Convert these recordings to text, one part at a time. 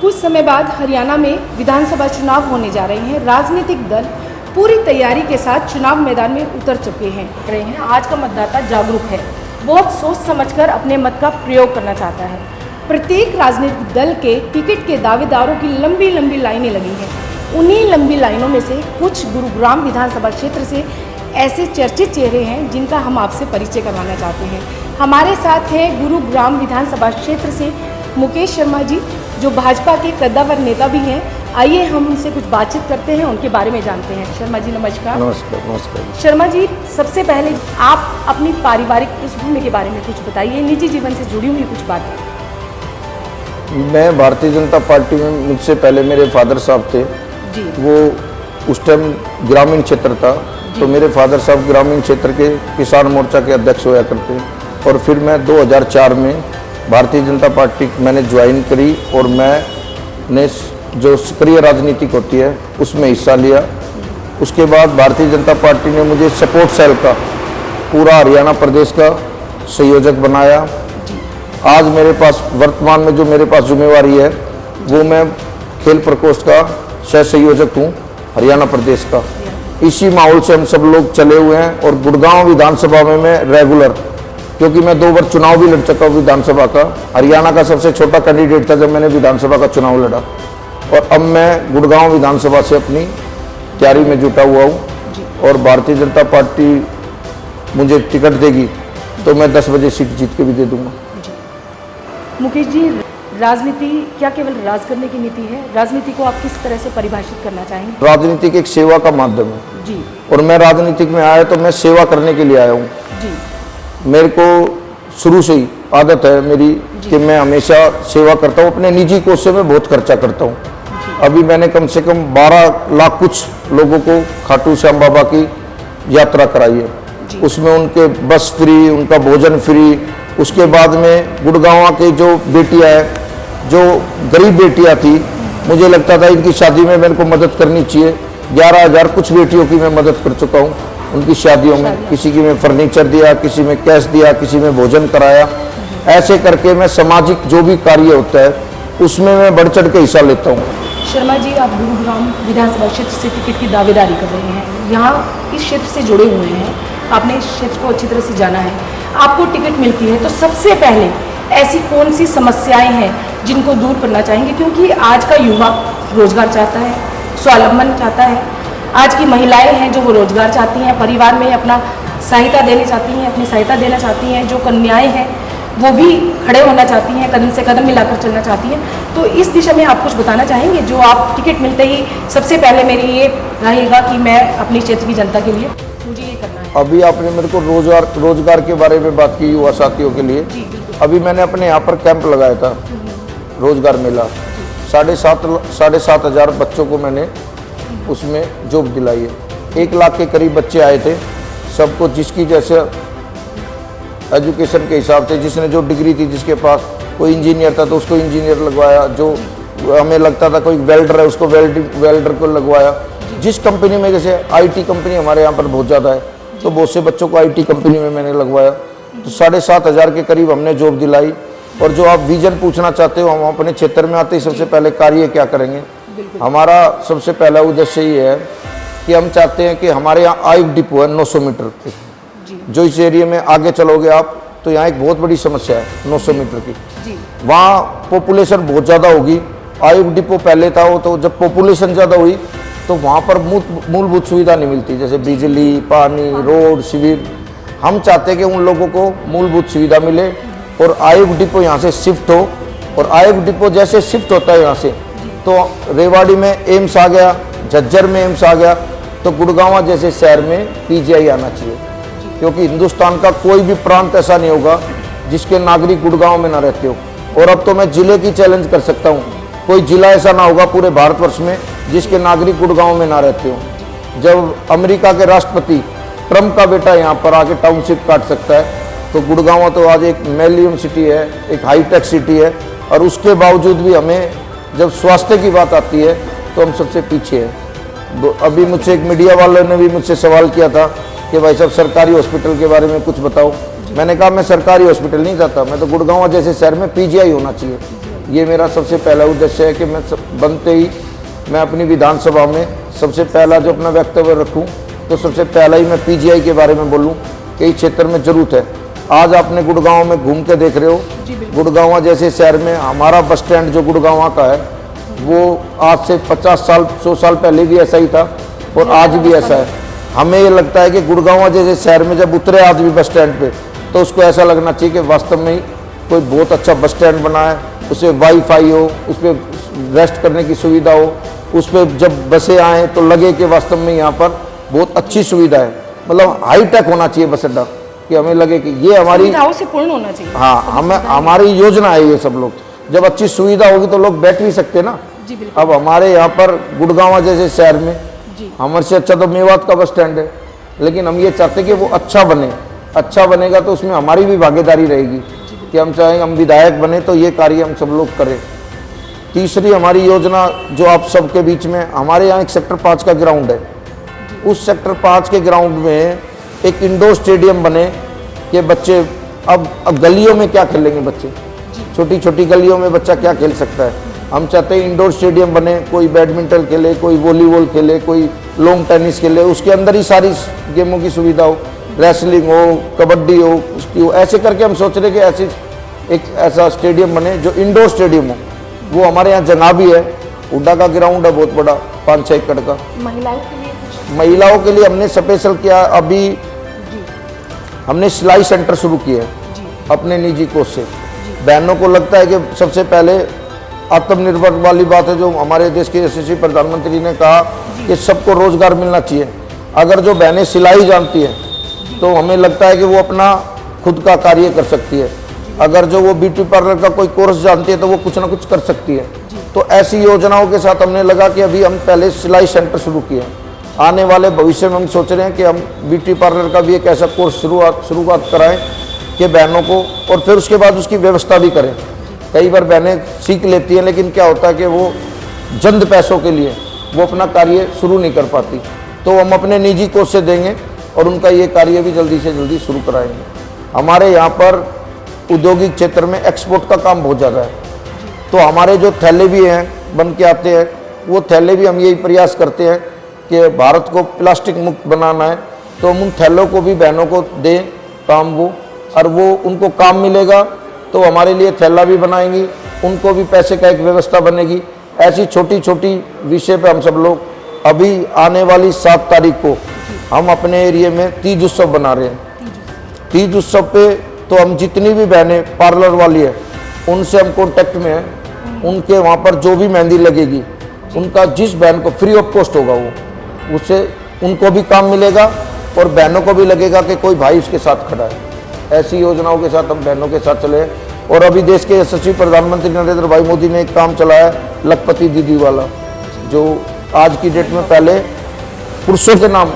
कुछ समय बाद हरियाणा में विधानसभा चुनाव होने जा रहे हैं। राजनीतिक दल पूरी तैयारी के साथ चुनाव मैदान में उतर चुके हैं। आज का मतदाता जागरूक है, बहुत सोच समझकर अपने मत का प्रयोग करना चाहता है। प्रत्येक राजनीतिक दल के टिकट के दावेदारों की लंबी लंबी लाइनें लगी हैं। उन्हीं लंबी लाइनों में से कुछ गुरुग्राम विधानसभा क्षेत्र से ऐसे चर्चित चेहरे हैं जिनका हम आपसे परिचय करवाना चाहते हैं। हमारे साथ हैं गुरुग्राम विधानसभा क्षेत्र से मुकेश शर्मा जी, जो भाजपा के कद्दावर नेता भी हैं। आइए हम उनसे कुछ बातचीत करते हैं, उनके बारे में जानते हैं। शर्मा जी नमस्कार। नमस्कार। नमस्कार शर्मा जी, सबसे पहले आप अपनी पारिवारिक पृष्ठभूमि के बारे में कुछ बताइए, निजी जीवन से जुड़ी हुई कुछ बातें। मैं भारतीय जनता पार्टी में, मुझसे पहले मेरे फादर साहब थे जी। वो उस टाइम ग्रामीण क्षेत्र था, तो मेरे फादर साहब ग्रामीण क्षेत्र के किसान मोर्चा के अध्यक्ष होया करते। और फिर मैं 2004 में भारतीय जनता पार्टी मैंने ज्वाइन करी और मैंने जो सक्रिय राजनीतिक होती है उसमें हिस्सा लिया। उसके बाद भारतीय जनता पार्टी ने मुझे सपोर्ट सेल का पूरा हरियाणा प्रदेश का संयोजक बनाया। आज मेरे पास वर्तमान में जो मेरे पास जिम्मेवारी है वो मैं खेल प्रकोष्ठ का सह संयोजक हूँ हरियाणा प्रदेश का। इसी माहौल से हम सब लोग चले हुए हैं। और गुड़गांव विधानसभा में मैं रेगुलर, क्योंकि मैं 2 बार चुनाव भी लड़ चुका हूँ विधानसभा का। हरियाणा का सबसे छोटा कैंडिडेट था जब मैंने विधानसभा का चुनाव लड़ा। और अब मैं गुड़गांव विधानसभा से अपनी तैयारी में जुटा हुआ हूँ। और भारतीय जनता पार्टी मुझे टिकट देगी तो मैं 10 बजे सीट जीत के भी दे दूंगा। मुकेश जी, राजनीति क्या केवल राज करने की नीति है? राजनीति को आप किस तरह से परिभाषित करना चाहेंगे? राजनीति एक सेवा का माध्यम है जी। और मैं राजनीतिक में आया तो मैं सेवा करने के लिए आया हूँ जी। मेरे को शुरू से ही आदत है मेरी कि मैं हमेशा सेवा करता हूँ। अपने निजी कोष से मैं बहुत खर्चा करता हूँ। अभी मैंने कम से कम 12 लाख कुछ लोगों को खाटू श्याम बाबा की यात्रा कराई है। उसमें उनके बस फ्री, उनका भोजन फ्री। उसके बाद में गुड़गांव के जो बेटियां हैं, जो गरीब बेटियां थी, मुझे लगता था इनकी शादी में मेरे को मदद करनी चाहिए। 11,000 कुछ बेटियों की मैं मदद कर चुका हूँ उनकी शादियों में। किसी की मैं फर्नीचर दिया, किसी में कैश दिया, किसी में भोजन कराया। ऐसे करके मैं सामाजिक जो भी कार्य होता है उसमें मैं बढ़ चढ़ के हिस्सा लेता हूँ। शर्मा जी, आप गुरुग्राम विधानसभा क्षेत्र से टिकट की दावेदारी कर रहे हैं, यहाँ इस क्षेत्र से जुड़े हुए हैं, आपने इस क्षेत्र को अच्छी तरह से जाना है। आपको टिकट मिलती है तो सबसे पहले ऐसी कौन सी समस्याएं हैं जिनको दूर करना चाहेंगे? क्योंकि आज का युवा रोजगार चाहता है, स्वावलंबन चाहता है। आज की महिलाएं हैं जो वो रोजगार चाहती हैं, परिवार में अपना सहायता देनी चाहती हैं, अपनी सहायता देना चाहती हैं। जो कन्याएं हैं वो भी खड़े होना चाहती हैं, कदम से कदम मिलाकर चलना चाहती हैं। तो इस दिशा में आप कुछ बताना चाहेंगे? जो आप टिकट मिलते ही सबसे पहले मेरी ये रहेगा कि मैं अपनी क्षेत्र की जनता के लिए मुझे ये करना है। अभी आपने मेरे को रोजगार के बारे में बात की युवा साथियों के लिए। अभी मैंने अपने यहाँ पर कैंप लगाया था, रोजगार मेला। 7,500 बच्चों को मैंने उसमें जॉब दिलाई है। 1 लाख के करीब बच्चे आए थे। सबको जिसकी जैसे एजुकेशन के हिसाब से, जिसने जो डिग्री थी, जिसके पास कोई इंजीनियर था तो उसको इंजीनियर लगवाया, जो हमें लगता था कोई वेल्डर है उसको वेल्डर को लगवाया। जिस कंपनी में, जैसे आईटी कंपनी हमारे यहाँ पर बहुत ज़्यादा है, तो बहुत से बच्चों को आईटी कंपनी में मैंने लगवाया। तो 7,500 के करीब हमने जॉब दिलाई। और जो आप विजन पूछना चाहते हो, हम अपने क्षेत्र में आते ही सबसे पहले कार्य क्या करेंगे, हमारा सबसे पहला उद्देश्य ये है कि हम चाहते हैं कि हमारे यहाँ आयुक्त डिपो है 900 मीटर की। जो इस एरिया में आगे चलोगे आप तो यहाँ एक बहुत बड़ी समस्या है 900 मीटर की। वहाँ पॉपुलेशन बहुत ज़्यादा होगी। आयुक्त डिपो पहले था, वो तो जब पॉपुलेशन ज़्यादा हुई तो वहाँ पर मूलभूत सुविधा नहीं मिलती, जैसे बिजली, पानी, रोड, सिविल। हम चाहते हैं कि उन लोगों को मूलभूत सुविधा मिले और आयुक्त डिपो यहाँ से शिफ्ट हो। और आयुक्त डिपो जैसे शिफ्ट होता है यहाँ से, तो रेवाड़ी में एम्स आ गया, झज्जर में एम्स आ गया, तो गुड़गांव जैसे शहर में पीजीआई आना चाहिए। क्योंकि हिंदुस्तान का कोई भी प्रांत ऐसा नहीं होगा जिसके नागरिक गुड़गांव में ना रहते हो। और अब तो मैं जिले की चैलेंज कर सकता हूँ, कोई जिला ऐसा ना होगा पूरे भारतवर्ष में जिसके नागरिक गुड़गांव में ना रहते हो। जब अमेरिका के राष्ट्रपति ट्रंप का बेटा यहाँ पर आके टाउनशिप काट सकता है, तो गुड़गांव तो आज एक मिलियन सिटी है, एक हाईटेक सिटी है। और उसके बावजूद भी हमें जब स्वास्थ्य की बात आती है तो हम सबसे पीछे हैं। अभी मुझसे एक मीडिया वालों ने भी मुझसे सवाल किया था कि भाई साहब सरकारी हॉस्पिटल के बारे में कुछ बताओ। मैंने कहा मैं सरकारी हॉस्पिटल नहीं जाता, मैं तो गुड़गांव जैसे शहर में पीजीआई होना चाहिए। ये मेरा सबसे पहला उद्देश्य है कि मैं बनते ही मैं अपनी विधानसभा में सबसे पहला जो अपना वक्तव्य रखूं, तो सबसे पहला ही मैं पीजीआई के बारे में बोलूं कि इस क्षेत्र में जरूरत है। आज आपने गुड़गांव में घूम के देख रहे हो, गुड़गांव जैसे शहर में हमारा बस स्टैंड जो गुड़गांव का है वो आज से 50 साल 100 साल पहले भी ऐसा ही था और आज भी ऐसा है। हमें ये लगता है कि गुड़गांव जैसे शहर में जब उतरे आदमी बस स्टैंड पे, तो उसको ऐसा लगना चाहिए कि वास्तव में ही कोई बहुत अच्छा बस स्टैंड बना है, उसमें वाईफाई हो, उस पर रेस्ट करने की सुविधा हो, उस पर जब बसें आएँ तो लगे कि वास्तव में यहाँ पर बहुत अच्छी सुविधा है, मतलब हाईटेक होना चाहिए बस अड्डा, कि हमें लगे कि ये हमारी सुविधाओं से पूर्ण होना चाहिए। हाँ, हमें हमारी योजना है ये सब लोग। जब अच्छी सुविधा होगी तो लोग बैठ भी सकते ना। जी बिल्कुल। अब हमारे यहाँ पर गुड़गांव जैसे शहर में जी। हमारे से अच्छा तो मेवात का बस स्टैंड है, लेकिन हम ये चाहते कि वो अच्छा बने। अच्छा बनेगा तो उसमें हमारी भी भागीदारी रहेगी कि हम चाहें हम विधायक बने तो ये कार्य हम सब लोग करें। तीसरी हमारी योजना जो आप सबके बीच में, हमारे यहाँ एक सेक्टर 5 का ग्राउंड है, उस सेक्टर 5 के ग्राउंड में एक इंडोर स्टेडियम बने कि बच्चे अब गलियों में क्या खेलेंगे बच्चे, छोटी छोटी गलियों में बच्चा क्या खेल सकता है। हम चाहते हैं इंडोर स्टेडियम बने, कोई बैडमिंटन खेले, कोई वॉलीबॉल खेले, कोई लॉन्ग टेनिस खेले, उसके अंदर ही सारी गेमों की सुविधा हो, रेसलिंग हो, कबड्डी हो, कुश्ती हो। ऐसे करके हम सोच रहे कि ऐसी एक ऐसा स्टेडियम बने जो इंडोर स्टेडियम हो। वो हमारे यहाँ जगह भी है, हुड्डा का ग्राउंड है बहुत बड़ा 5-6 एकड़ का। महिलाओं के लिए कुछ? महिलाओं के लिए हमने स्पेशल किया, अभी हमने सिलाई सेंटर शुरू किए हैं अपने निजी कोष से। बहनों को लगता है कि सबसे पहले आत्मनिर्भर वाली बात है जो हमारे देश के यशस्वी प्रधानमंत्री ने कहा कि सबको रोजगार मिलना चाहिए। अगर जो बहनें सिलाई जानती हैं तो हमें लगता है कि वो अपना खुद का कार्य कर सकती है। अगर जो वो ब्यूटी पार्लर का कोई कोर्स जानती है तो वो कुछ ना कुछ कर सकती है। तो ऐसी योजनाओं के साथ हमने लगा कि अभी हम पहले सिलाई सेंटर शुरू किए हैं। आने वाले भविष्य में हम सोच रहे हैं कि हम ब्यूटी पार्लर का भी एक ऐसा कोर्स शुरुआत कराएं कि बहनों को, और फिर उसके बाद उसकी व्यवस्था भी करें। कई बार बहनें सीख लेती हैं लेकिन क्या होता है कि वो जल्द पैसों के लिए वो अपना कार्य शुरू नहीं कर पाती, तो हम अपने निजी कोष से देंगे और उनका ये कार्य भी जल्दी से जल्दी शुरू कराएंगे। हमारे यहाँ पर औद्योगिक क्षेत्र में एक्सपोर्ट का काम बहुत ज़्यादा है, तो हमारे जो थैले भी हैं बन के आते हैं, वो थैले भी हम यही प्रयास करते हैं कि भारत को प्लास्टिक मुक्त बनाना है, तो हम उन थैलों को भी बहनों को दें काम वो, और वो उनको काम मिलेगा तो हमारे लिए थैला भी बनाएंगी, उनको भी पैसे का एक व्यवस्था बनेगी। ऐसी छोटी छोटी विषय पे हम सब लोग अभी आने वाली 7 तारीख को हम अपने एरिया में तीज उत्सव बना रहे हैं। तीज उत्सव पे तो हम जितनी भी बहनें पार्लर वाली है उनसे हम कॉन्टेक्ट में हैं, उनके वहाँ पर जो भी मेहंदी लगेगी उनका जिस बहन को फ्री ऑफ कॉस्ट होगा वो, उससे उनको भी काम मिलेगा और बहनों को भी लगेगा कि कोई भाई उसके साथ खड़ा है। ऐसी योजनाओं के साथ हम बहनों के साथ चले। और अभी देश के यशस्वी प्रधानमंत्री नरेंद्र भाई मोदी ने एक काम चलाया है लखपति दीदी वाला, जो आज की डेट में पहले पुरुषों के नाम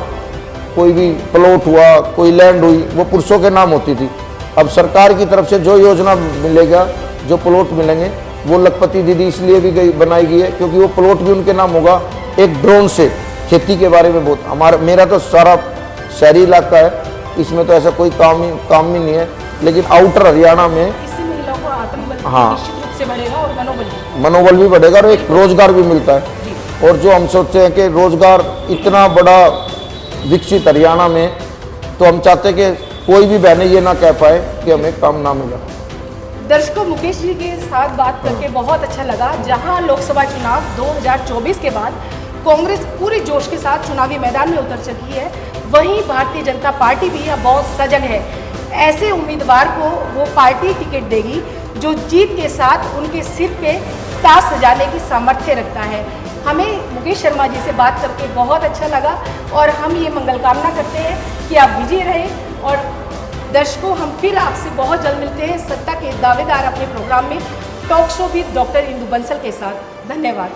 कोई भी प्लॉट हुआ, कोई लैंड हुई, वो पुरुषों के नाम होती थी। अब सरकार की तरफ से जो योजना मिलेगा, जो प्लॉट मिलेंगे, वो लखपति दीदी इसलिए भी बनाई गई है क्योंकि वो प्लॉट भी उनके नाम होगा। एक ड्रोन से खेती के बारे में बहुत मेरा तो सारा शहरी इलाका है, इसमें तो ऐसा कोई काम ही नहीं है, लेकिन आउटर हरियाणा में इससे महिलाओं को आत्मबल हाँ, निश्चित रूप से बढ़ेगा और मनोबल भी बढ़ेगा और एक रोजगार भी मिलता है। और जो हम सोचते हैं कि रोजगार इतना बड़ा विकसित हरियाणा में, तो हम चाहते हैं कि कोई भी बहनें ये ना कह पाए कि हमें काम ना मिला। दर्शकों, मुकेश जी के साथ बात करके बहुत अच्छा लगा। जहां लोकसभा चुनाव 2024 के बाद कांग्रेस पूरे जोश के साथ चुनावी मैदान में उतर चुकी है, वहीं भारतीय जनता पार्टी भी अब बहुत सजग है। ऐसे उम्मीदवार को वो पार्टी टिकट देगी जो जीत के साथ उनके सिर पे ताज सजाने की सामर्थ्य रखता है। हमें मुकेश शर्मा जी से बात करके बहुत अच्छा लगा और हम ये मंगल कामना करते हैं कि आप विजयी रहें। और दर्शकों, हम फिर आपसे बहुत जल्द मिलते हैं सत्ता के दावेदार अपने प्रोग्राम में talk show with doctor Indu Bansal के साथ। धन्यवाद।